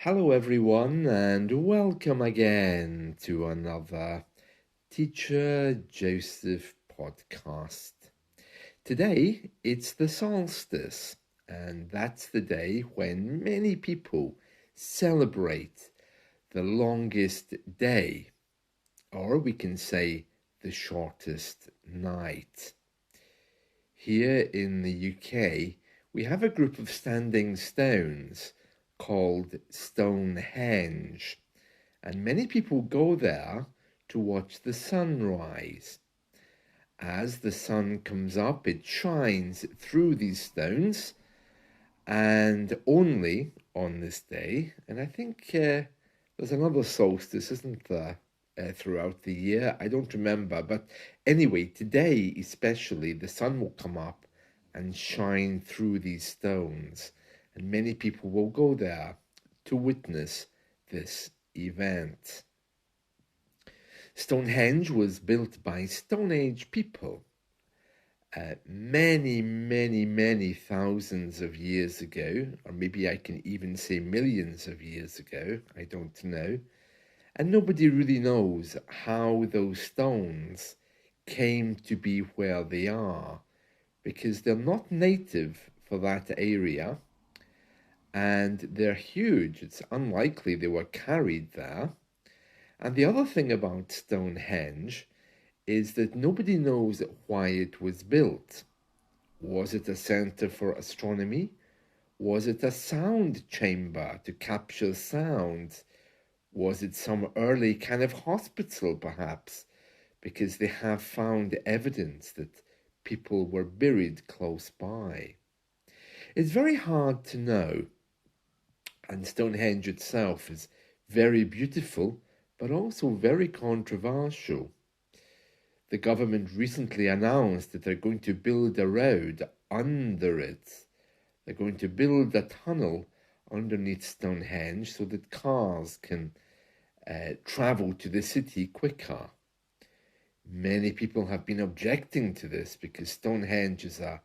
Hello, everyone, and welcome again to another Teacher Joseph podcast. Today, it's the solstice, and that's the day when many people celebrate the longest day, or we can say the shortest night. Here in the UK, we have a group of standing stones called Stonehenge, and many people go there to watch the sunrise. As the sun comes up, it shines through these stones, and only on this day, and I think there's another solstice, isn't there, throughout the year? I don't remember, but anyway, today especially, the sun will come up and shine through these stones, and many people will go there to witness this event. Stonehenge was built by Stone Age people many thousands of years ago, or maybe I can even say millions of years ago, I don't know. And nobody really knows how those stones came to be where they are, because they're not native for that area, and they're huge. It's unlikely they were carried there. And the other thing about Stonehenge is that nobody knows why it was built. Was it a center for astronomy? Was it a sound chamber to capture sound? Was it some early kind of hospital, perhaps? Because they have found evidence that people were buried close by. It's very hard to know, and Stonehenge itself is very beautiful, but also very controversial. The government recently announced that they're going to build a road under it. They're going to build a tunnel underneath Stonehenge so that cars can travel to the city quicker. Many people have been objecting to this because Stonehenge is a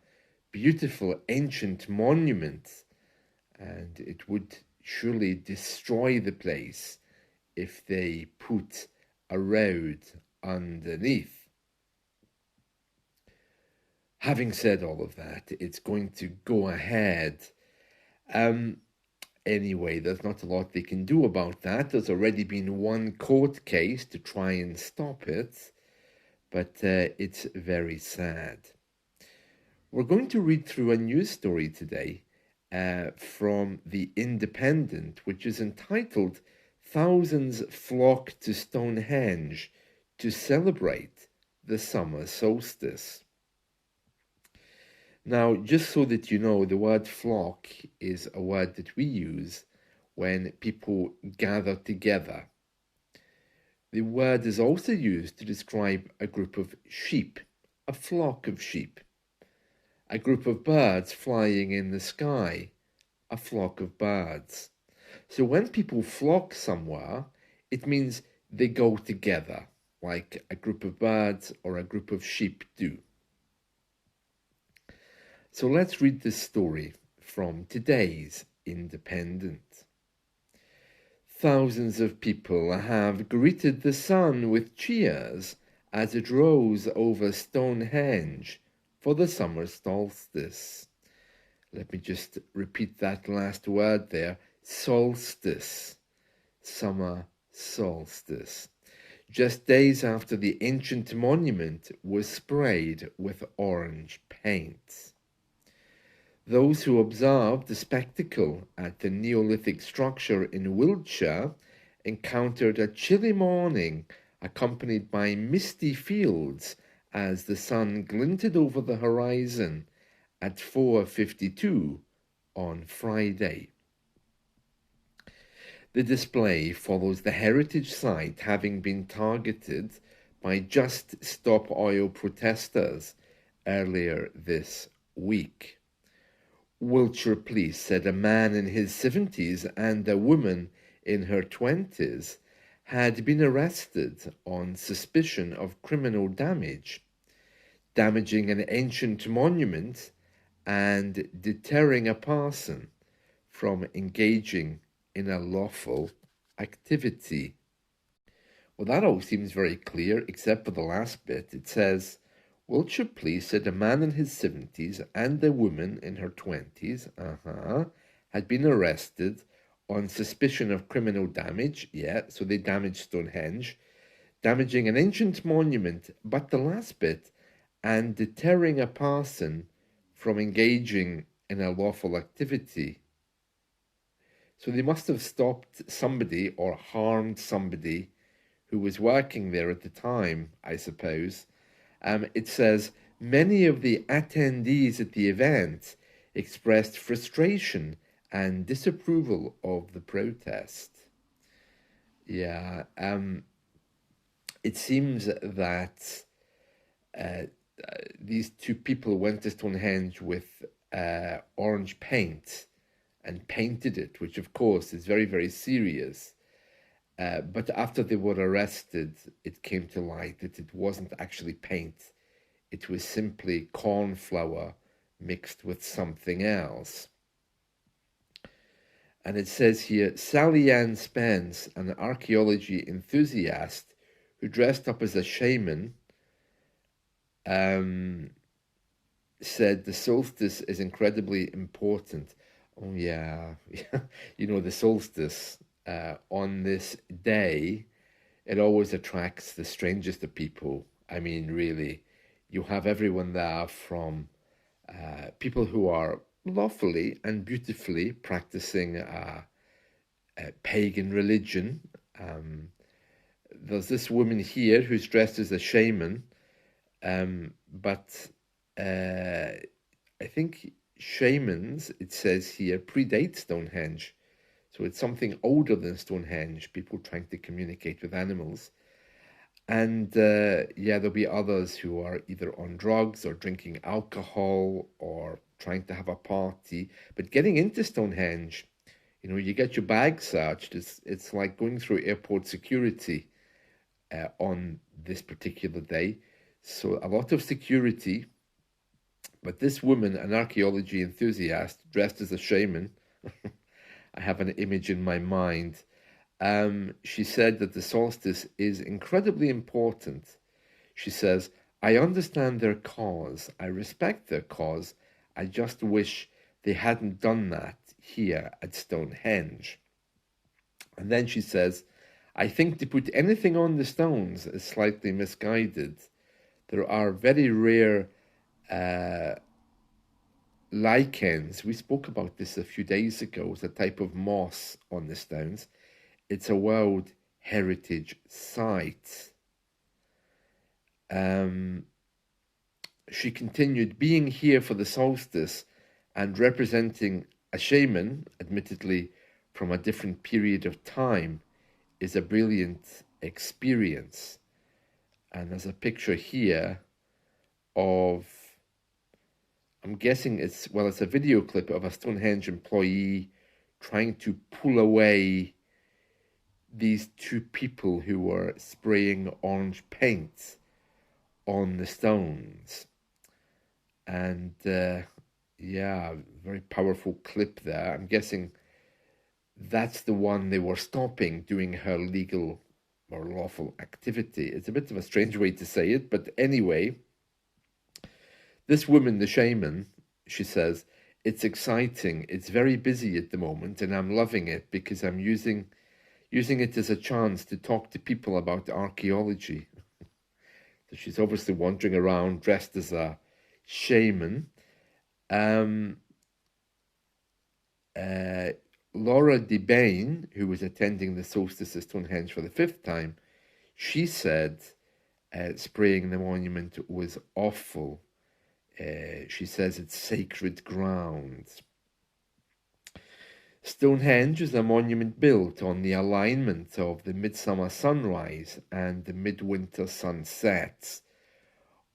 beautiful ancient monument, and it would surely destroy the place if they put a road underneath. Having said all of that, it's going to go ahead. Anyway, there's not a lot they can do about that. There's already been one court case to try and stop it, but it's very sad. We're going to read through a news story today from The Independent, which is entitled "Thousands Flock to Stonehenge to Celebrate the Summer Solstice." Now, just so that you know, the word flock is a word that we use when people gather together. The word is also used to describe a group of sheep, a flock of sheep. A group of birds flying in the sky, a flock of birds. So when people flock somewhere, it means they go together, like a group of birds or a group of sheep do. So let's read this story from today's Independent. Thousands of people have greeted the sun with cheers as it rose over Stonehenge for the summer solstice. Let me just repeat that last word there, solstice, summer solstice. Just days after the ancient monument was sprayed with orange paint. Those who observed the spectacle at the Neolithic structure in Wiltshire encountered a chilly morning accompanied by misty fields as the sun glinted over the horizon at 4:52 on Friday. The display follows the heritage site having been targeted by Just Stop Oil protesters earlier this week. Wiltshire police said a man in his 70s and a woman in her 20s had been arrested on suspicion of criminal damage, damaging an ancient monument and deterring a person from engaging in a lawful activity. Well, that all seems very clear, except for the last bit. It says, Wiltshire police said a man in his 70s and a woman in her 20s had been arrested on suspicion of criminal damage. Yeah, so they damaged Stonehenge, damaging an ancient monument. But the last bit, and deterring a person from engaging in a lawful activity. So they must have stopped somebody or harmed somebody who was working there at the time, I suppose. It says many of the attendees at the event expressed frustration and disapproval of the protest. Yeah, it seems that these two people went to Stonehenge with orange paint and painted it, which of course is very, very serious. But after they were arrested, it came to light that it wasn't actually paint. It was simply corn flour mixed with something else. And it says here, Sally Ann Spence, an archaeology enthusiast who dressed up as a shaman, said the solstice is incredibly important. Oh yeah, you know, the solstice on this day, it always attracts the strangest of people. I mean, really, you have everyone there from people who are lawfully and beautifully practicing pagan religion. There's this woman here who's dressed as a shaman, but I think shamans, it says here, predate Stonehenge. So it's something older than Stonehenge, people trying to communicate with animals. And yeah, there'll be others who are either on drugs or drinking alcohol or trying to have a party. But getting into Stonehenge, you know, you get your bag searched. It's like going through airport security on this particular day. So a lot of security. But this woman, an archaeology enthusiast dressed as a shaman, I have an image in my mind. She said that the solstice is incredibly important. She says, I understand their cause. I respect their cause. I just wish they hadn't done that here at Stonehenge. And then she says, I think to put anything on the stones is slightly misguided. There are very rare lichens. We spoke about this a few days ago. It's a type of moss on the stones. It's a World Heritage Site. She continued, being here for the solstice and representing a shaman, admittedly from a different period of time, is a brilliant experience. And there's a picture here of, I'm guessing it's a video clip of a Stonehenge employee trying to pull away these two people who were spraying orange paint on the stones. And yeah, very powerful clip there. I'm guessing that's the one they were stopping doing her legal or lawful activity. It's a bit of a strange way to say it, but anyway, this woman, the shaman, she says, it's exciting, it's very busy at the moment, and I'm loving it because I'm using it as a chance to talk to people about archaeology. So she's obviously wandering around dressed as a shaman. Laura DeBain, who was attending the solstice at Stonehenge for the 5th time, she said spraying the monument was awful. She says it's sacred ground. Stonehenge is a monument built on the alignment of the midsummer sunrise and the midwinter sunsets.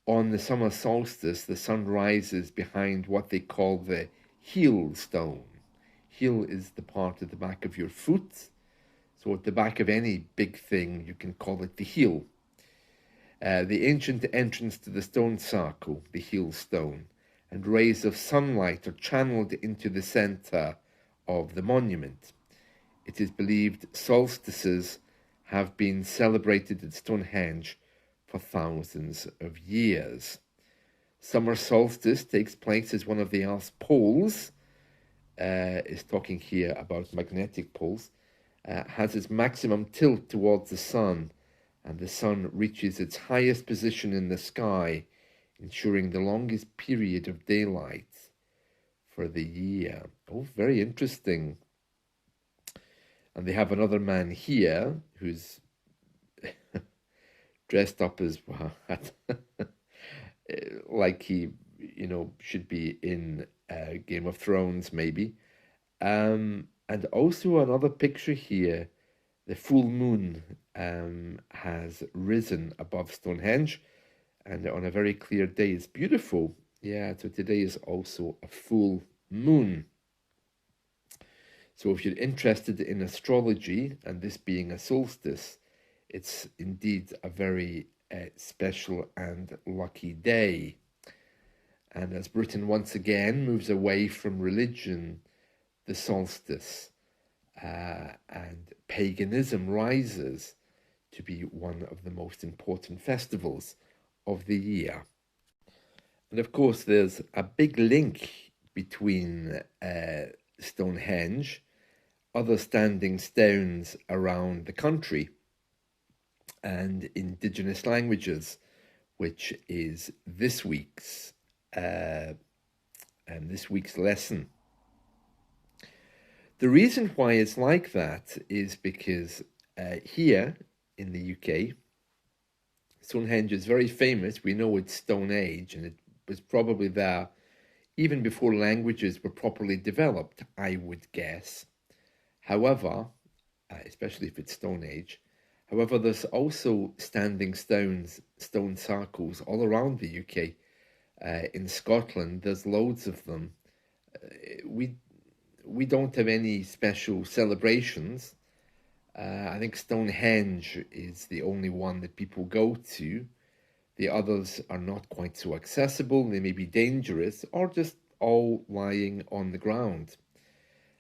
On the summer solstice, the sun rises behind what they call the heel stone. Heel is the part at the back of your foot. So at the back of any big thing, you can call it the heel. The ancient entrance to the stone circle, the heel stone, and rays of sunlight are channeled into the center of the monument. it is believed solstices have been celebrated at Stonehenge for thousands of years. Summer solstice takes place as one of the Earth's poles, is talking here about magnetic poles, has its maximum tilt towards the sun, and the sun reaches its highest position in the sky, ensuring the longest period of daylight for the year. Oh, very interesting. And they have another man here who's dressed up as like he, should be in Game of Thrones, maybe. And also another picture here, the full moon has risen above Stonehenge, and on a very clear day, it's beautiful. Yeah, so today is also a full moon. So if you're interested in astrology, and this being a solstice, it's indeed a very special and lucky day. And as Britain once again moves away from religion, the solstice and paganism rises to be one of the most important festivals of the year. And of course, there's a big link between Stonehenge, other standing stones around the country, and indigenous languages, which is this week's lesson. The reason why it's like that is because here in the UK, Stonehenge is very famous. We know it's Stone Age, and it was probably there even before languages were properly developed, I would guess. However, especially if it's Stone Age, however, there's also standing stones, stone circles all around the UK. In Scotland, there's loads of them. We don't have any special celebrations. I think Stonehenge is the only one that people go to. The others are not quite so accessible. They may be dangerous or just all lying on the ground.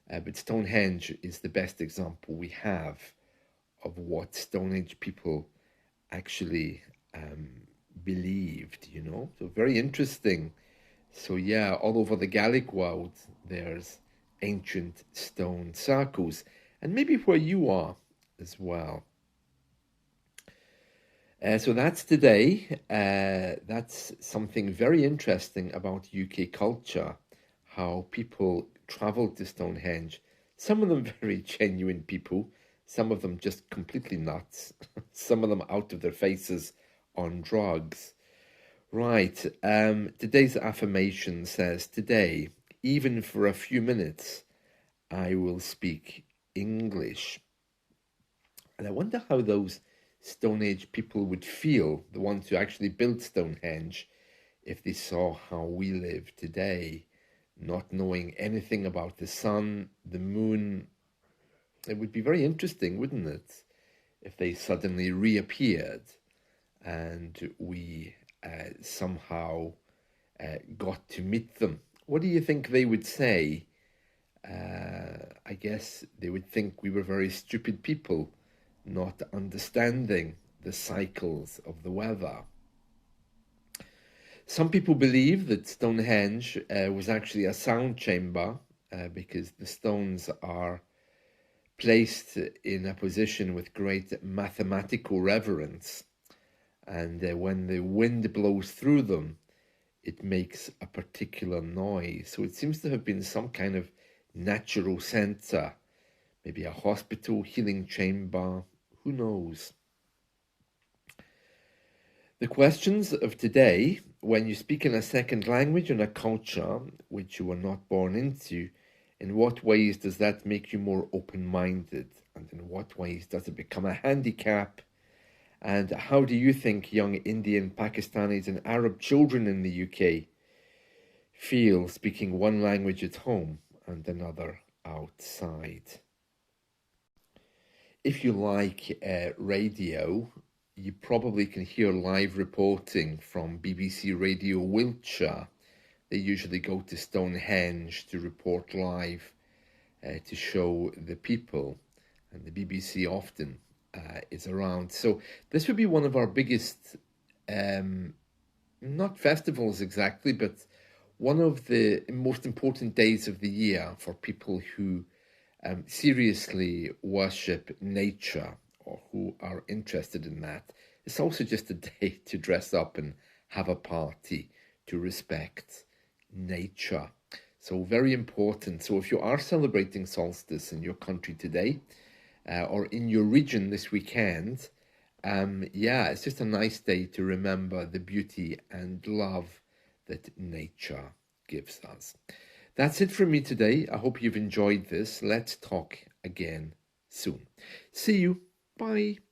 But Stonehenge is the best example we have of what Stone Age people actually believed, So very interesting. So yeah, all over the Gaelic world, there's ancient stone circles, and maybe where you are as well. So that's today. That's something very interesting about UK culture, how people travel to Stonehenge. Some of them very genuine people, some of them just completely nuts, some of them out of their faces on drugs. Right, today's affirmation says, today, even for a few minutes, I will speak English. And I wonder how those Stone Age people would feel, the ones who actually built Stonehenge, if they saw how we live today, not knowing anything about the sun, the moon. It would be very interesting, wouldn't it, if they suddenly reappeared and we somehow got to meet them. What do you think they would say? I guess they would think we were very stupid people, not understanding the cycles of the weather. Some people believe that Stonehenge was actually a sound chamber because the stones are placed in a position with great mathematical reverence, and when the wind blows through them, it makes a particular noise. So it seems to have been some kind of natural center, maybe a hospital, healing chamber, who knows? The questions of today: when you speak in a second language in a culture which you were not born into, in what ways does that make you more open-minded? And in what ways does it become a handicap? And how do you think young Indian, Pakistanis and Arab children in the UK feel speaking one language at home and another outside? If you like radio, you probably can hear live reporting from BBC Radio Wiltshire. They usually go to Stonehenge to report live to show the people. and the BBC often is around. So this would be one of our biggest, um, not festivals exactly, but one of the most important days of the year for people who seriously worship nature or who are interested in that. It's also just a day to dress up and have a party to respect nature. So, very important. So, if you are celebrating solstice in your country today or in your region this weekend, yeah, it's just a nice day to remember the beauty and love that nature gives us. That's it from me today. I hope you've enjoyed this. Let's talk again soon. See you. Bye.